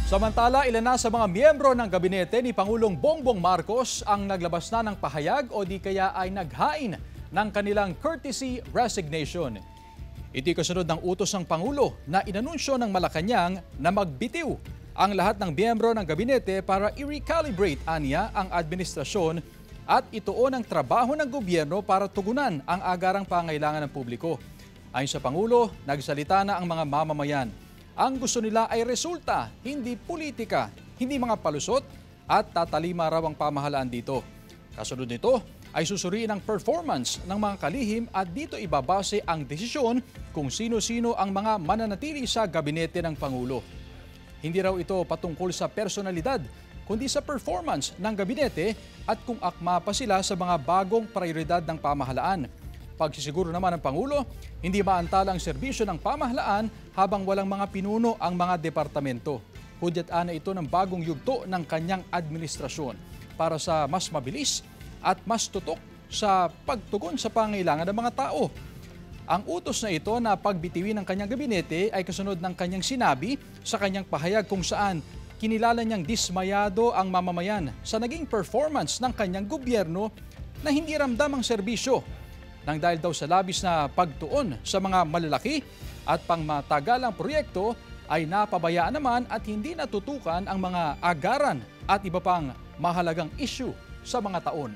Samantala, ilan na sa mga miyembro ng gabinete ni Pangulong Bongbong Marcos ang naglabas na ng pahayag o di kaya ay naghain ng kanilang courtesy resignation. Ito'y kasunod ng utos ng Pangulo na inanunsyo ng Malacanang na magbitiw ang lahat ng miyembro ng gabinete para i-recalibrate aniya ang administrasyon at ituon ang trabaho ng gobyerno para tugunan ang agarang pangailangan ng publiko. Ayon sa Pangulo, nagsalita na ang mga mamamayan. Ang gusto nila ay resulta, hindi politika, hindi mga palusot at tatalima raw ang pamahalaan dito. Kasunod nito ay susuriin ang performance ng mga kalihim at dito ibabase ang desisyon kung sino-sino ang mga mananatili sa gabinete ng Pangulo. Hindi raw ito patungkol sa personalidad, kundi sa performance ng gabinete at kung akma pa sila sa mga bagong prioridad ng pamahalaan. Pagsisiguro naman ng Pangulo, hindi maantala ang serbisyo ng pamahalaan habang walang mga pinuno ang mga departamento. Hudyat-ana ito ng bagong yugto ng kanyang administrasyon para sa mas mabilis at mas tutok sa pagtugon sa pangailangan ng mga tao. Ang utos na ito na pagbitiwin ng kanyang gabinete ay kasunod ng kanyang sinabi sa kanyang pahayag kung saan kinilala niyang dismayado ang mamamayan sa naging performance ng kanyang gobyerno na hindi ramdam ang serbisyo. Nang dahil daw sa labis na pagtuon sa mga malalaki at pangmatagalang proyekto ay napabayaan naman at hindi natutukan ang mga agaran at iba pang mahalagang issue sa mga taon.